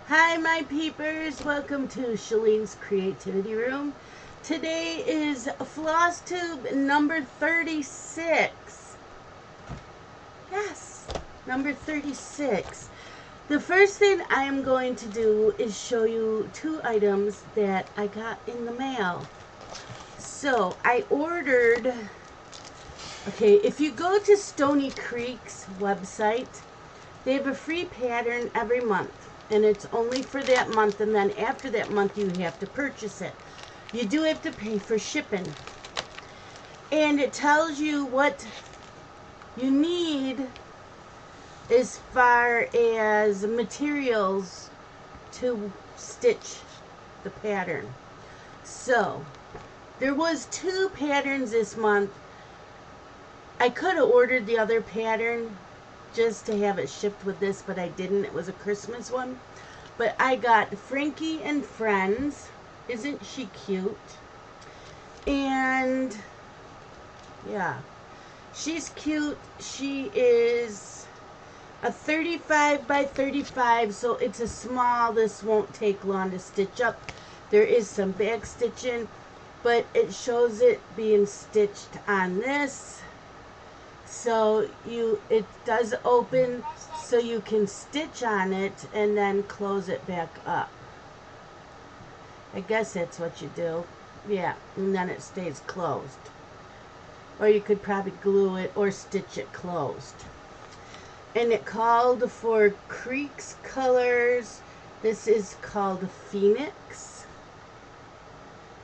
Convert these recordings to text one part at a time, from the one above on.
Hi my peepers, welcome to Shalene's Creativity Room. Today is Flosstube number 36. Yes, number 36. The first thing I am going to do is show you two items that I got in the mail. So I ordered, if you go to Stoney Creek's website, they have a free pattern every month. And it's only for that month, and then after that month you have to purchase it. You do have to pay for shipping. And it tells you what you need as far as materials to stitch the pattern. So, there was two patterns this month. I could have ordered the other pattern just to have it shipped with this, but I didn't. It was a Christmas one. But I got Frankie and Friends. Isn't she cute? And yeah, she's cute. She is a 35 by 35, so it's a small. This won't take long to stitch up. There is some back stitching, but it shows it being stitched on this. So it does open so you can stitch on it and then close it back up. I guess that's what you do. Yeah, and then it stays closed. Or you could probably glue it or stitch it closed. And it called for Creek's colors. This is called Phoenix.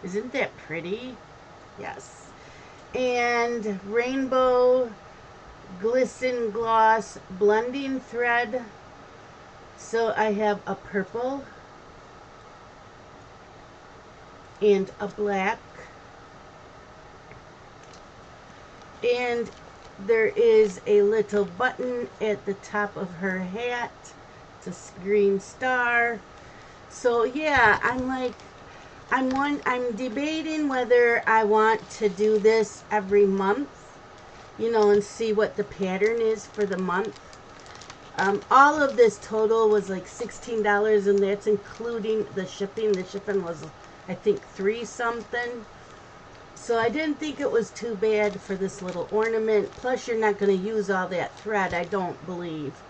Isn't that pretty? Yes. And Rainbow Glisten Gloss blending thread. So I have a purple and a black, and there is a little button at the top of her hat. It's a green star. So yeah, I'm debating whether I want to do this every month, and see what the pattern is for the month. All of this total was like $16, and that's including the shipping. The shipping was, I think, $3 something. So I didn't think it was too bad for this little ornament. Plus, you're not going to use all that thread, I don't believe.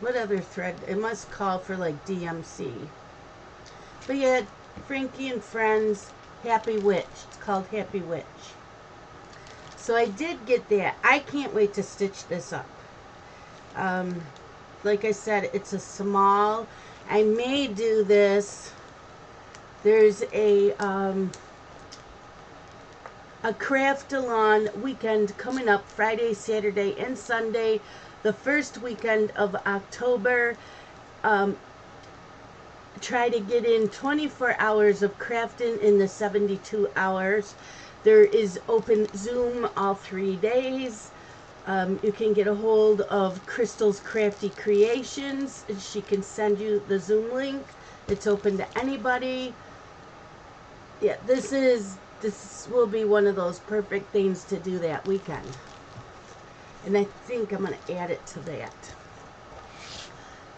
What other thread? It must call for like DMC. But yeah, Frankie and Friends, Happy Witch. It's called Happy Witch. So I did get that. I can't wait to stitch this up. Like I said, it's a small. I may do this. There's a craft-along weekend coming up Friday, Saturday, and Sunday. The first weekend of October. Try to get in 24 hours of crafting in the 72 hours. There is open Zoom all 3 days. You can get a hold of Crystal's Crafty Creations, and she can send you the Zoom link. It's open to anybody. Yeah, this will be one of those perfect things to do that weekend. And I think I'm going to add it to that.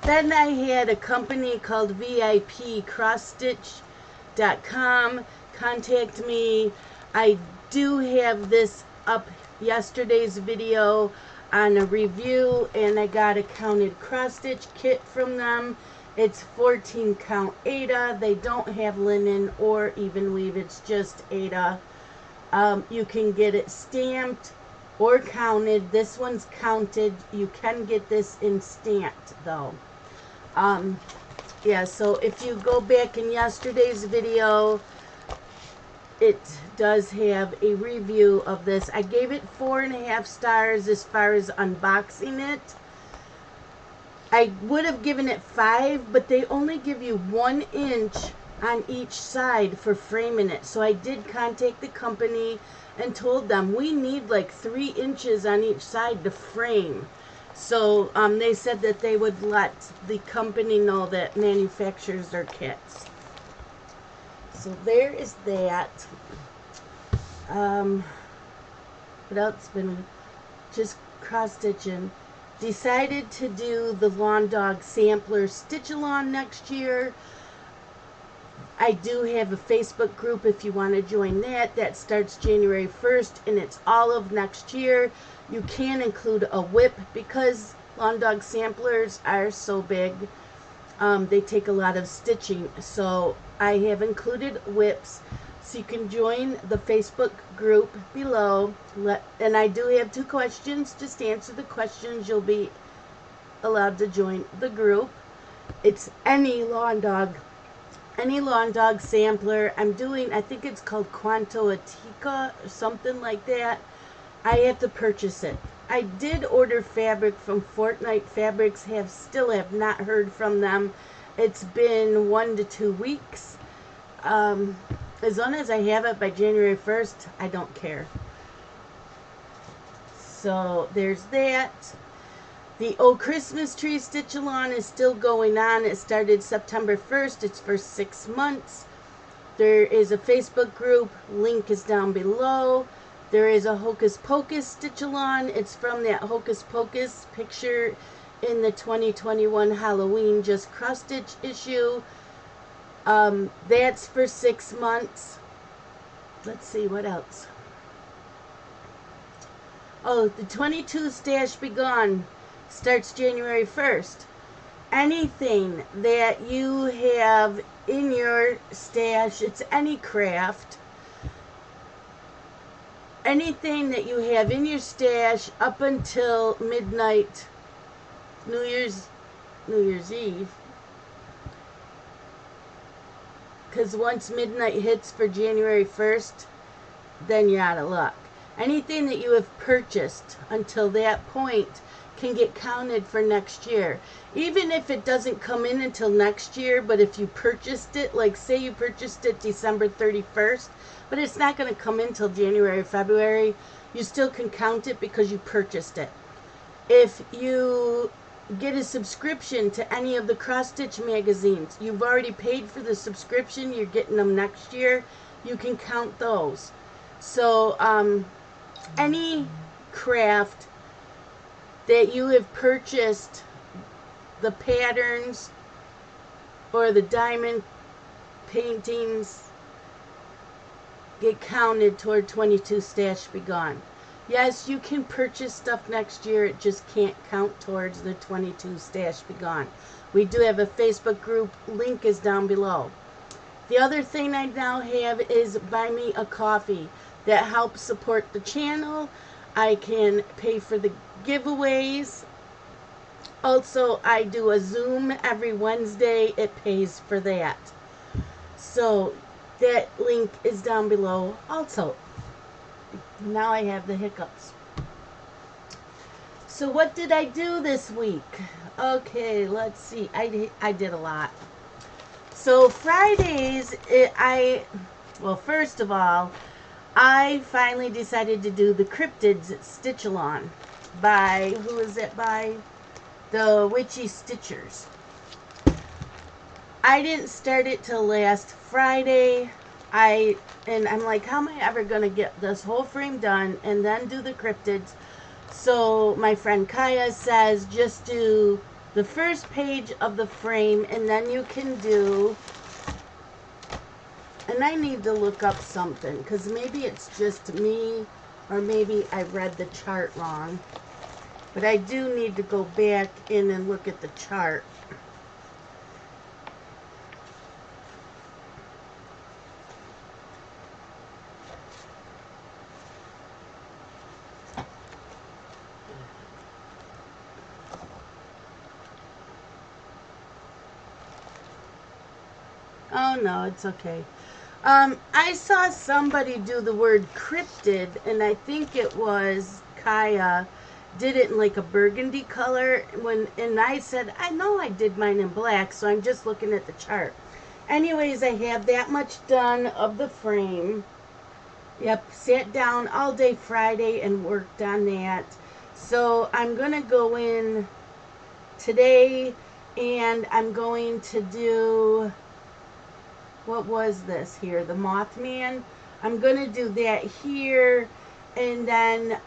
Then I had a company called VIP crossstitch.com contact me. I do have this up yesterday's video on a review, and I got a counted cross stitch kit from them. It's 14 count Aida. They don't have linen or even weave, it's just Aida. You can get it stamped or counted. This one's counted. You can get this in stamped though. Yeah, so if you go back in yesterday's video, it does have a review of this. I gave it 4.5 stars as far as unboxing it. I would have given it 5, but they only give you 1 inch on each side for framing it. So I did contact the company and told them we need like 3 inches on each side to frame. So they said that they would let the company know that manufactures their kits. So there is that. What else been? Just cross stitching. decided to do the Lawn Dog Sampler Stitch-A-Long next year. I do have a Facebook group if you want to join that. That starts January 1st, and it's all of next year. You can include a WIP because Lawn Dog Samplers are so big. They take a lot of stitching. So I have included WIPs. So you can join the Facebook group below. And I do have 2 questions. Just answer the questions. You'll be allowed to join the group. It's any lawn dog sampler. I'm doing, I think it's called Quanto Atica or something like that. I have to purchase it. I did order fabric from Fortnite Fabrics. Still have not heard from them. It's been 1 to 2 weeks. As long as I have it by January 1st, I don't care. So there's that. The old Christmas tree stitch-along is still going on. It started September 1st. It's for 6 months. There is a Facebook group. Link is down below. There is a Hocus Pocus stitch-along. It's from that Hocus Pocus picture in the 2021 Halloween Just Cross-Stitch issue. That's for 6 months. Let's see, what else? Oh, the 22 Stash Be Gone starts January 1st. Anything that you have in your stash, it's any craft, anything that you have in your stash up until midnight, New Year's Eve, because once midnight hits for January 1st, then you're out of luck. Anything that you have purchased until that point can get counted for next year. Even if it doesn't come in until next year, but if you purchased it, like say you purchased it December 31st, but it's not going to come in till January or February, you still can count it because you purchased it. If you get a subscription to any of the cross-stitch magazines, you've already paid for the subscription, you're getting them next year, you can count those. So any craft that you have purchased, the patterns or the diamond paintings, get counted toward 22 Stash Be Gone. Yes, you can purchase stuff next year, it just can't count towards the 22 Stash Be Gone. We do have a Facebook group, link is down below. The other thing I now have is Buy Me a Coffee. That helps support the channel. I can pay for the giveaways. Also, I do a Zoom every Wednesday. It pays for that. So that link is down below also. Now I have the hiccups. So what did I do this week? Okay, let's see. I did a lot. So Fridays, well, first of all, I finally decided to do the Cryptids Stitch-A-Long by, who is it by? The Witchy Stitchers. I didn't start it till last Friday. And I'm like, how am I ever going to get this whole frame done and then do the Cryptids? So my friend Kaya says just do the first page of the frame and then you can do, and I need to look up something because maybe it's just me or maybe I read the chart wrong. But I do need to go back in and look at the chart. Oh no, it's okay. I saw somebody do the word cryptid, and I think it was Kaya did it in like a burgundy color. And I said, I know I did mine in black, so I'm just looking at the chart. Anyways, I have that much done of the frame. Yep, sat down all day Friday and worked on that. So I'm going to go in today, and I'm going to do, what was this here? The Mothman. I'm going to do that here, and then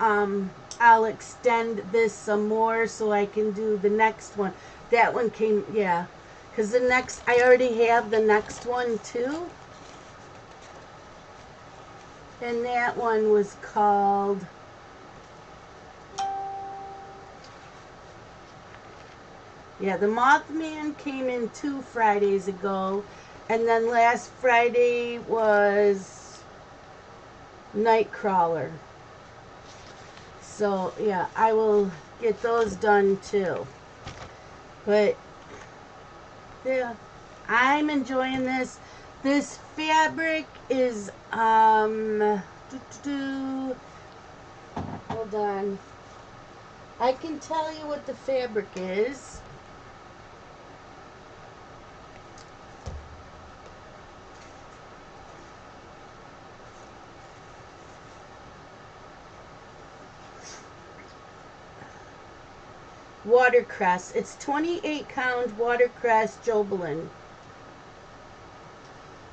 I'll extend this some more so I can do the next one. That one came, yeah. Because the next, I already have the next one too. And that one was called, yeah, the Mothman came in 2 Fridays ago. And then last Friday was Nightcrawler. So, yeah, I will get those done too. But, yeah, I'm enjoying this. This fabric is, hold on. I can tell you what the fabric is. Watercress. It's 28 count watercress Jobelin.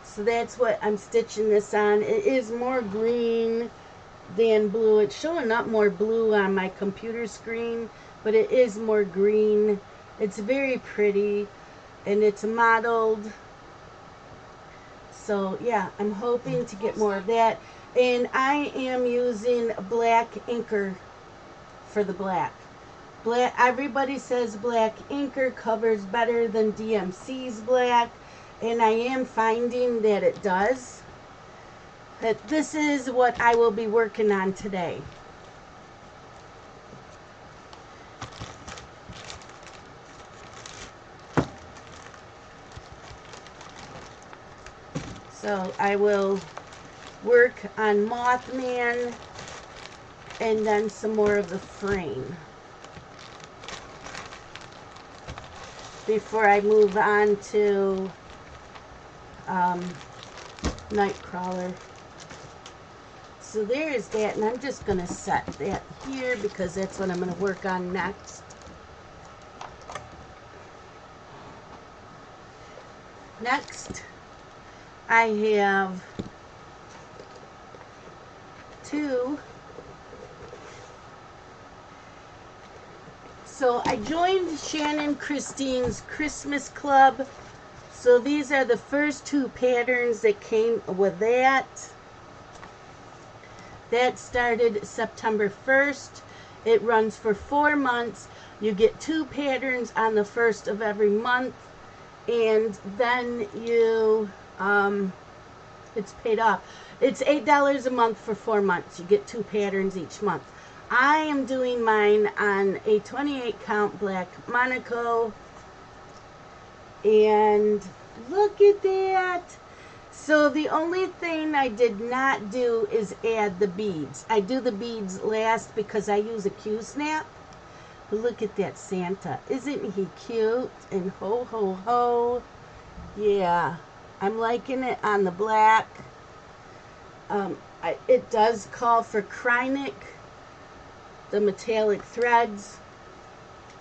So that's what I'm stitching this on. It is more green than blue. It's showing up more blue on my computer screen, but it is more green. It's very pretty, and it's modeled. So yeah, I'm hoping to get more of that. And I am using black inker for the black. Everybody says black inker covers better than DMC's black, and I am finding that it does. But this is what I will be working on today. So I will work on Mothman and then some more of the frame before I move on to Nightcrawler. So there's that, and I'm just going to set that here because that's what I'm going to work on next. Next, I have 2. So I joined Shannon Christine's Christmas Club. So these are the first 2 patterns that came with that. That started September 1st. It runs for 4 months. You get 2 patterns on the 1st of every month. And then you, it's paid off. It's $8 a month for 4 months. You get 2 patterns each month. I am doing mine on a 28 count black Monaco, and look at that. So the only thing I did not do is add the beads. I do the beads last because I use a Q-snap. But look at that Santa. Isn't he cute? And ho ho ho. Yeah, I'm liking it on the black. It does call for Krynic, the metallic threads,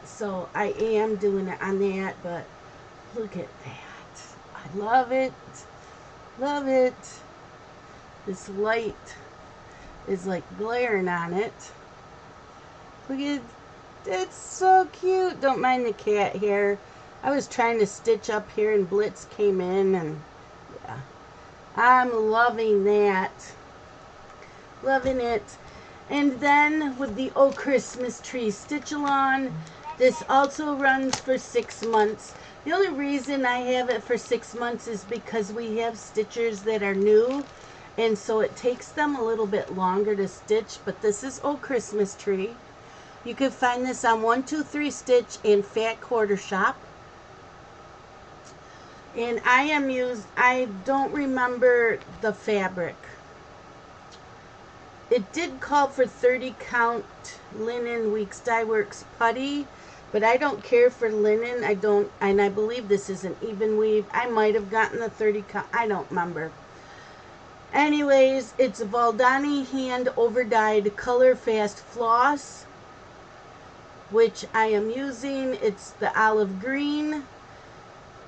so I am doing it on that. But look at that. I love it. Love it. This light is like glaring on it. Look at, it's so cute. Don't mind the cat hair. I was trying to stitch up here and Blitz came in, and yeah, I'm loving that. Loving it. And then with the Oh Christmas Tree Stitch-A-Long, this also runs for 6 months. The only reason I have it for 6 months is because we have stitchers that are new, and so it takes them a little bit longer to stitch. But this is Oh Christmas Tree. You can find this on 123 Stitch and Fat Quarter Shop. And I don't remember the fabric. It did call for 30 count linen Weeks Dye Works putty, but I don't care for linen. And I believe this is an even weave. I might have gotten the 30 count. I don't remember. Anyways, it's a Valdani hand over dyed color fast floss, which I am using. It's the olive green,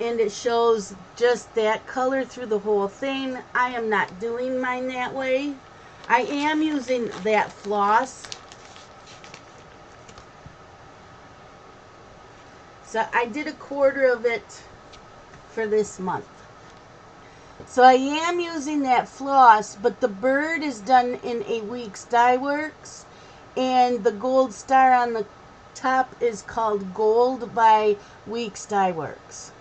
and it shows just that color through the whole thing. I am not doing mine that way. I am using that floss, So I did a quarter of it for this month. So I am using that floss, but the bird is done in a Weeks Dye Works, and the gold star on the top is called Gold by Weeks Dye Works.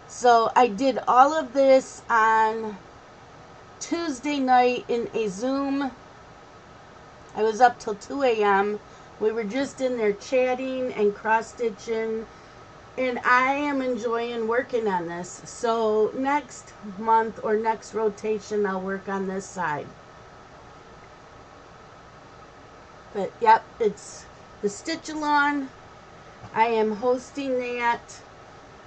So I did all of this on Tuesday night in a Zoom. I was up till 2 a.m. We were just in there chatting and cross-stitching, and I am enjoying working on this. So next month or next rotation, I'll work on this side. But yep, it's the Stitch-A-Long. I am hosting that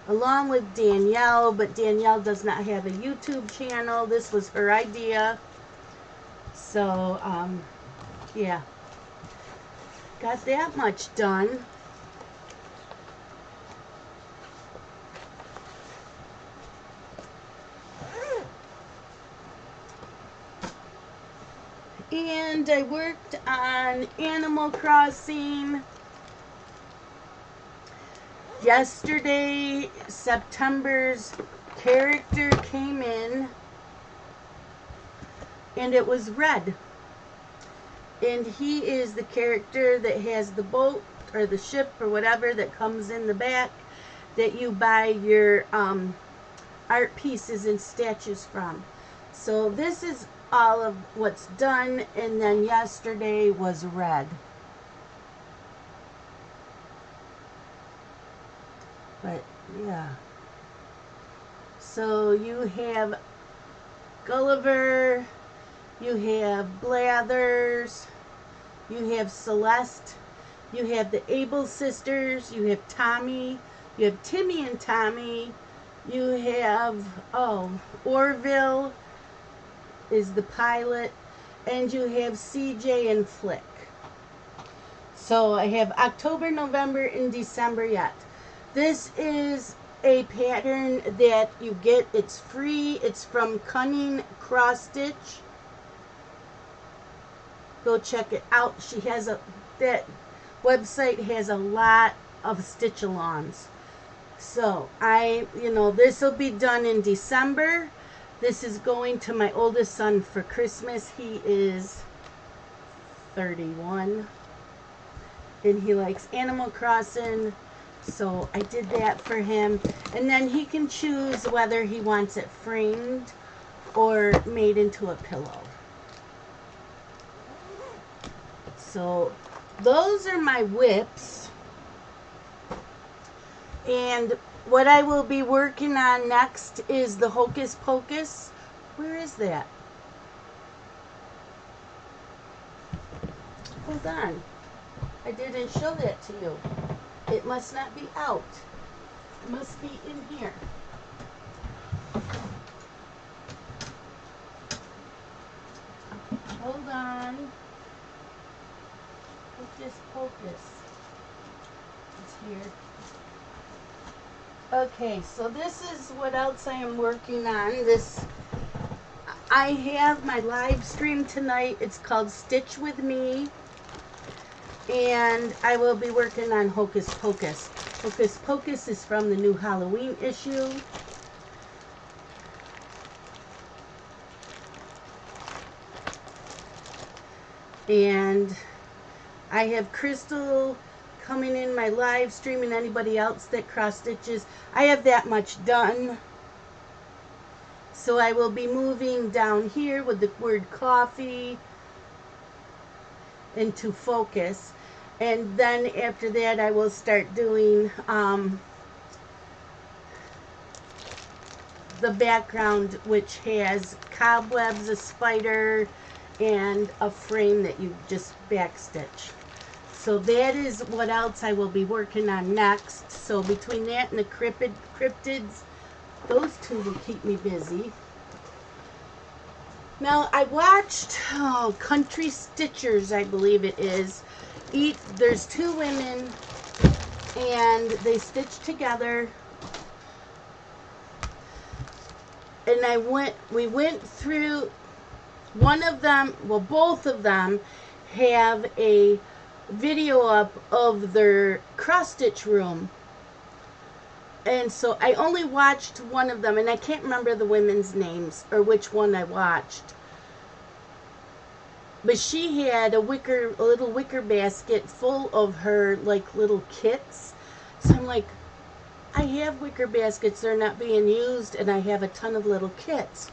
along with Danielle, but Danielle does not have a YouTube channel. This was her idea. So, yeah. Got that much done. And I worked on Animal Crossing. Yesterday, September's character came in, and it was Red. And he is the character that has the boat or the ship or whatever that comes in the back that you buy your art pieces and statues from. So this is all of what's done, and then yesterday was Red. But yeah, so you have Gulliver, you have Blathers, you have Celeste, you have the Able sisters, you have Tommy, you have Timmy and Tommy, you have, Orville is the pilot, and you have CJ and Flick. So I have October, November, and December yet. This is a pattern that you get. It's free. It's from Cunning Cross Stitch. Go check it out. She has that website has a lot of stitch-alongs. So this will be done in December. This is going to my oldest son for Christmas. He is 31, and he likes Animal Crossing. So I did that for him, and then he can choose whether he wants it framed or made into a pillow. So those are my WIPs, and what I will be working on next is the Hocus Pocus. Where is that? Hold on. I didn't show that to you. It must not be out. It must be in here. Hold on. Hocus Pocus. It's here. Okay, so this is what else I am working on. I have my live stream tonight. It's called Stitch With Me. And I will be working on Hocus Pocus. Hocus Pocus is from the new Halloween issue. And I have Crystal coming in my live stream, and anybody else that cross stitches. I have that much done. So I will be moving down here with the word coffee into focus. And then after that, I will start doing the background, which has cobwebs, a spider, and a frame that you just backstitch. So that is what else I will be working on next. So between that and the cryptids, those two will keep me busy. Now, I watched Country Stitchers, I believe it is. There's two women, and they stitch together. And we went through one of them, well, both of them have a video up of their cross stitch room. And so I only watched one of them, and I can't remember the women's names or which one I watched. But she had a little wicker basket full of her like little kits. So I'm like, I have wicker baskets, they're not being used, and I have a ton of little kits.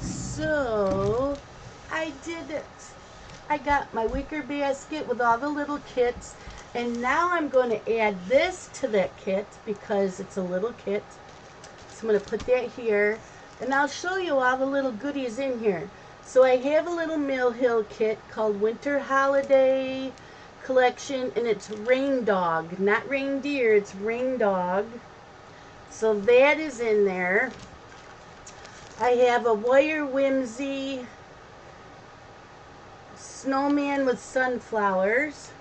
So I did it. I got my wicker basket with all the little kits, and now I'm going to add this to that kit because it's a little kit. So I'm going to put that here, and I'll show you all the little goodies in here. So I have a little Mill Hill kit called Winter Holiday Collection, and it's Rain Dog, not reindeer, it's Rain Dog. So that is in there. I have a Wire Whimsy snowman with sunflowers.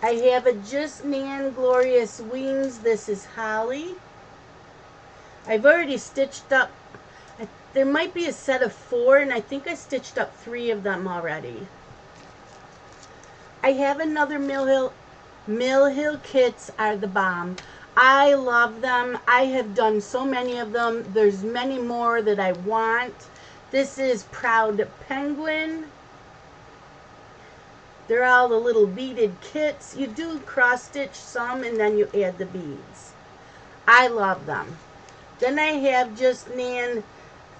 I have a Just Nan Glorious Wings. This is Holly. I've already stitched up. There might be a set of 4, and I think I stitched up 3 of them already. I have another Mill Hill. Mill Hill kits are the bomb. I love them. I have done so many of them. There's many more that I want. This is Proud Penguin. They're all the little beaded kits. You do cross stitch some and then you add the beads. I love them. Then I have Just Nan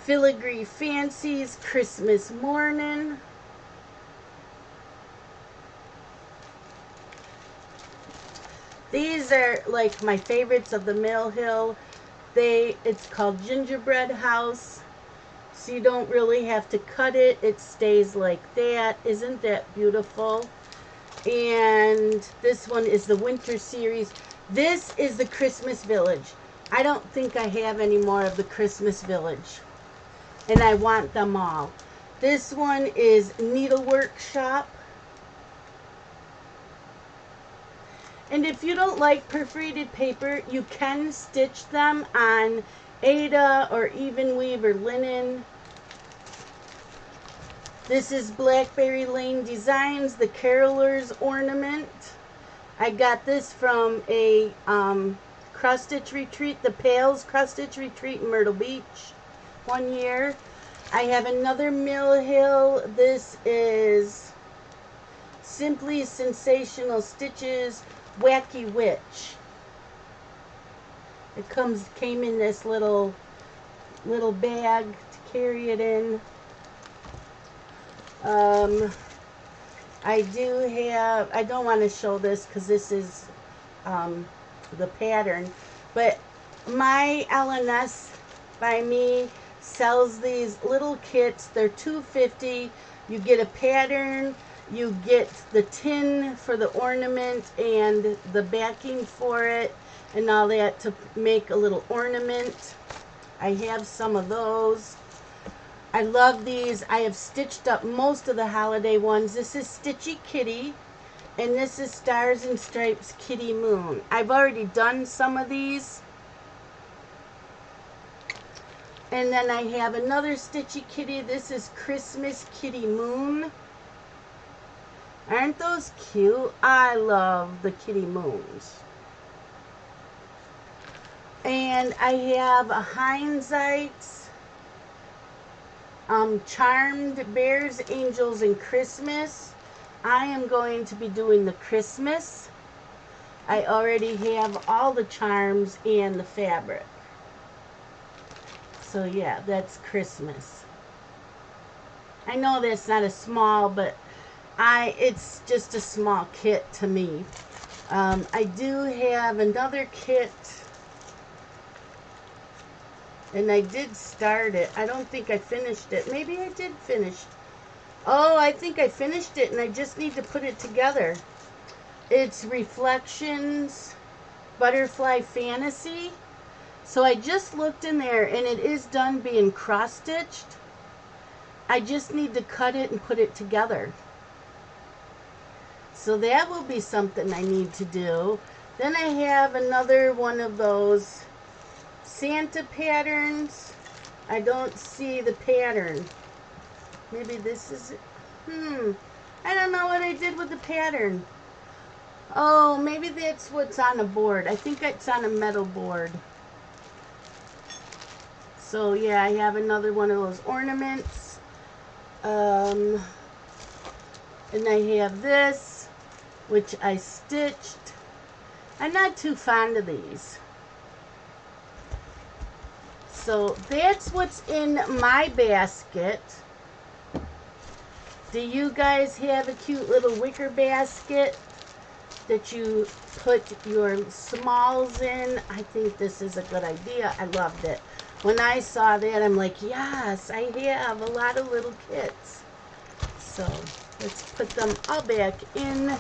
Filigree Fancies Christmas Morning. These are like my favorites of the Mill Hill. It's called Gingerbread House. So you don't really have to cut it. It stays like that. Isn't that beautiful? And this one is the Winter Series. This is the Christmas Village. I don't think I have any more of the Christmas Village. And I want them all. This one is Needlework Shop. And if you don't like perforated paper, you can stitch them on Aida or Even Weave or linen. This is Blackberry Lane Designs, the Carolers Ornament. I got this from a cross-stitch retreat, the Pales cross-stitch retreat in Myrtle Beach one year. I have another Mill Hill. This is Simply Sensational Stitches Wacky Witch. It came in this little bag to carry it in. I don't want to show this because this is the pattern, but my LNS by me sells these little kits. They're $2.50. You get a pattern, you get the tin for the ornament and the backing for it and all that to make a little ornament. I have some of those. I love these. I have stitched up most of the holiday ones. This is Stitchy Kitty, and this is Stars and Stripes Kitty Moon. I've already done some of these. And then I have another Stitchy Kitty. This is Christmas Kitty Moon. Aren't those cute? I love the Kitty Moons. And I have a Hindsight's Charmed Bears, Angels, and Christmas. I am going to be doing the Christmas. I already have all the charms and the fabric. So yeah, that's Christmas. I know that's not a small, but it's just a small kit to me. I do have another kit, and I did start it. I don't think I finished it. Maybe I did finish. Oh, I think I finished it, and I just need to put it together. It's Reflections Butterfly Fantasy. So I just looked in there, and it is done being cross-stitched. I just need to cut it and put it together. So that will be something I need to do. Then I have another one of those Santa patterns. I don't see the pattern. Maybe this is it. I don't know what I did with the pattern. Oh, maybe that's what's on a board. I think it's on a metal board. So yeah, I have another one of those ornaments. And I have this, which I stitched. I'm not too fond of these. So that's what's in my basket. Do you guys have a cute little wicker basket that you put your smalls in? I think this is a good idea. I loved it. When I saw that, I'm like, yes, I have a lot of little kits. So let's put them all back in.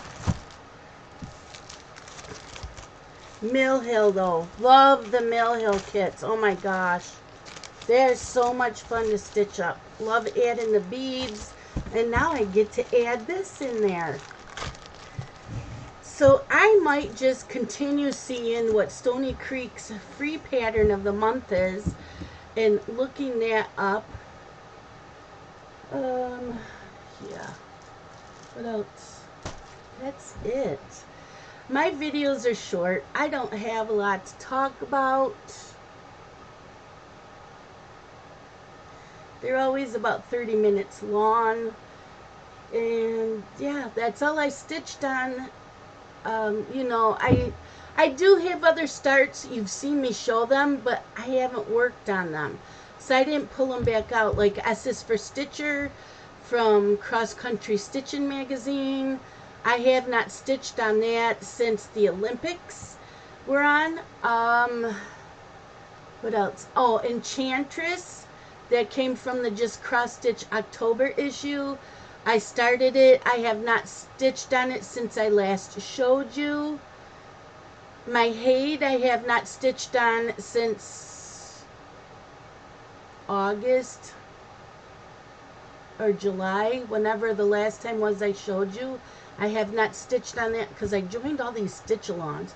Mill Hill, though. Love the Mill Hill kits. Oh my gosh. They're so much fun to stitch up. Love adding the beads. And now I get to add this in there. So I might just continue seeing what Stoney Creek's free pattern of the month is and looking that up. Yeah. What else? That's it. My videos are short. I don't have a lot to talk about. They're always about 30 minutes long. And yeah, that's all I stitched on. You know, I do have other starts. You've seen me show them, but I haven't worked on them. So I didn't pull them back out. Like S is for Stitcher from Cross Country Stitching magazine. I have not stitched on that since the Olympics were on. What else? Oh, Enchantress. That came from the Just Cross Stitch October issue. I started it. I have not stitched on it since I last showed you. My Haid I have not stitched on since August or July, whenever the last time was I showed you. I have not stitched on that because I joined all these stitch-alongs.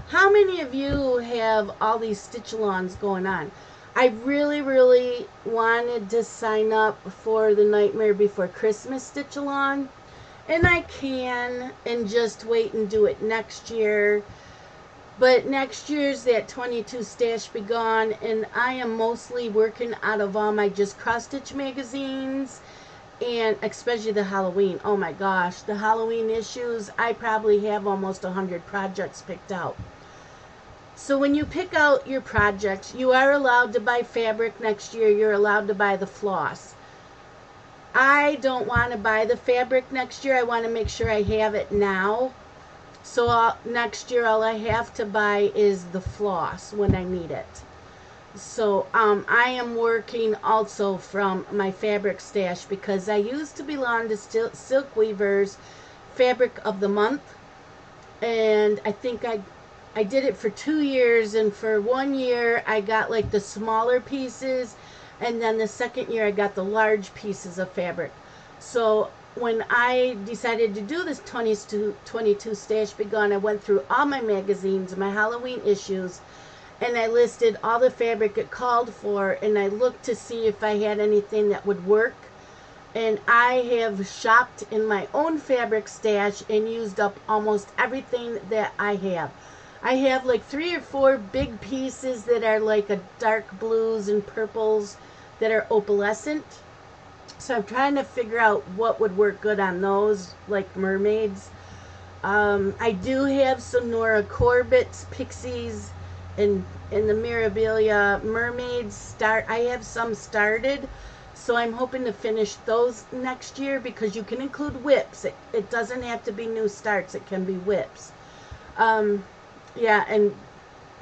How many of you have all these stitch-alongs going on? I really, really wanted to sign up for the Nightmare Before Christmas stitch-along, and I can, and just wait and do it next year. But next year's that 22 stash be gone, and I am mostly working out of all my Just Cross Stitch magazines, and especially the Halloween. Oh my gosh, the Halloween issues, I probably have almost 100 projects picked out. So when you pick out your projects, you are allowed to buy fabric next year. You're allowed to buy the floss. I don't want to buy the fabric next year. I want to make sure I have it now. So next year all I have to buy is the floss when I need it. So I am working also from my fabric stash because I used to belong to Silk Weaver's Fabric of the Month. And I think I did it for 2 years, and for 1 year I got like the smaller pieces, and then the second year I got the large pieces of fabric. So when I decided to do this 22 stash be gone, I went through all my magazines, my Halloween issues, and I listed all the fabric it called for, and I looked to see if I had anything that would work. And I have shopped in my own fabric stash and used up almost everything that I have. I have like 3 or 4 big pieces that are like a dark blues and purples that are opalescent. So I'm trying to figure out what would work good on those, like mermaids. I do have some Nora Corbett's Pixies and the Mirabilia mermaids. I have some started, so I'm hoping to finish those next year because you can include WIPs. It doesn't have to be new starts. It can be WIPs. Yeah, and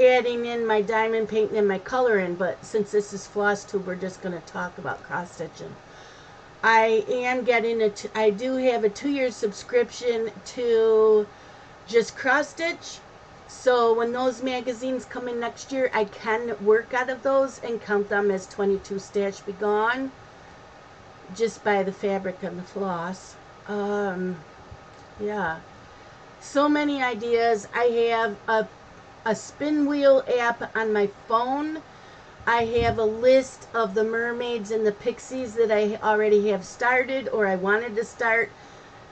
adding in my diamond painting and my coloring, but since this is Flosstube, we're just going to talk about cross stitching. I am getting I do have a 2-year subscription to Just Cross Stitch, so when those magazines come in next year, I can work out of those and count them as 22 stash be gone, just by the fabric and the floss. Yeah. So many ideas. I have a spin wheel app on my phone. I have a list of the mermaids and the pixies that I already have started or I wanted to start.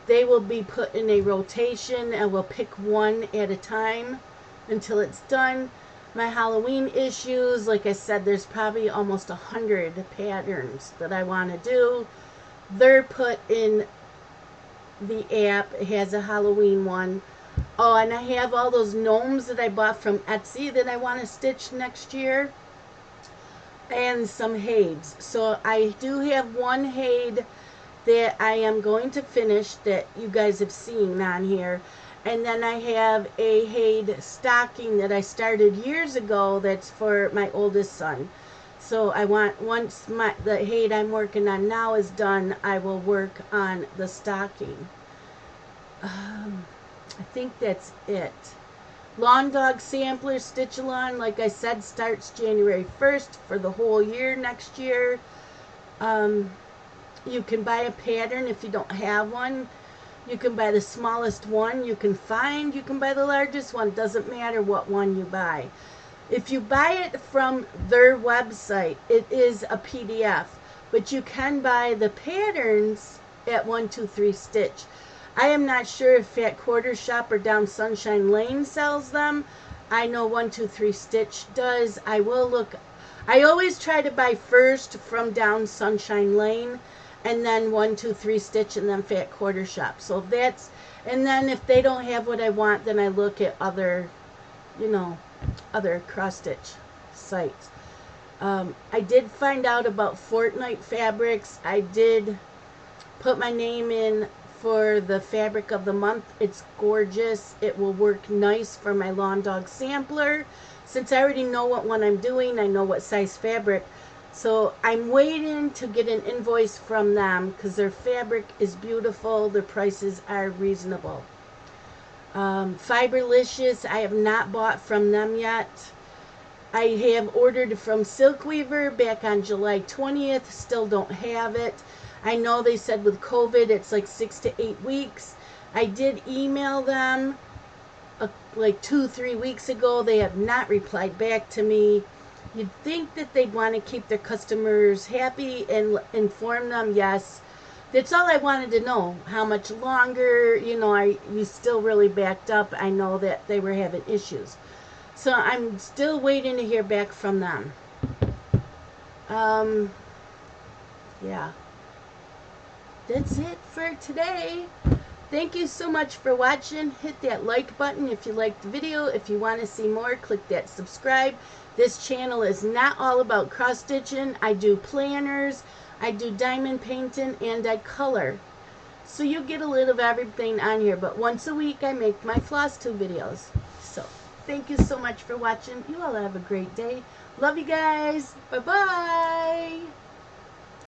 They will be put in a rotation, and we'll pick one at a time until it's done. My Halloween issues, like I said, there's probably almost 100 patterns that I want to do. They're put in the app. It has a Halloween one. Oh, and I have all those gnomes that I bought from Etsy that I want to stitch next year. And some haids. So I do have one haid that I am going to finish that you guys have seen on here. And then I have a haid stocking that I started years ago that's for my oldest son. So I want, once the haid I'm working on now is done, I will work on the stocking. I think that's it. Lawn Dog Sampler Stitch-A-Lawn, like I said, starts January 1st for the whole year next year. You can buy a pattern if you don't have one. You can buy the smallest one you can find. You can buy the largest one. Doesn't matter what one you buy. If you buy it from their website, it is a PDF. But you can buy the patterns at 123 Stitch. I am not sure if Fat Quarter Shop or Down Sunshine Lane sells them. I know 123 Stitch does. I will look. I always try to buy first from Down Sunshine Lane, and then 123 Stitch, and then Fat Quarter Shop. So that's, and then if they don't have what I want, then I look at other, other cross stitch sites. I did find out about Fortnite Fabrics. I did put my name in for the fabric of the month. It's gorgeous. It will work nice for my Lawn Dog Sampler. Since I already know what one I'm doing, I know what size fabric. So I'm waiting to get an invoice from them because their fabric is beautiful. Their prices are reasonable. Fiberlicious, I have not bought from them yet. I have ordered from Silk Weaver back on July 20th. Still don't have it. I know they said with COVID it's like 6 to 8 weeks. I did email them like 2-3 weeks ago. They have not replied back to me. You'd think that they'd want to keep their customers happy and inform them. Yes, that's all I wanted to know. How much longer? You still really backed up. I know that they were having issues. So I'm still waiting to hear back from them. Yeah. That's it for today. Thank you so much for watching. Hit that like button if you liked the video. If you want to see more, click that subscribe. This channel is not all about cross stitching. I do planners, I do diamond painting, and I color. So you get a little of everything on here. But once a week I make my Flosstube videos. So thank you so much for watching. You all have a great day. Love you guys. Bye-bye.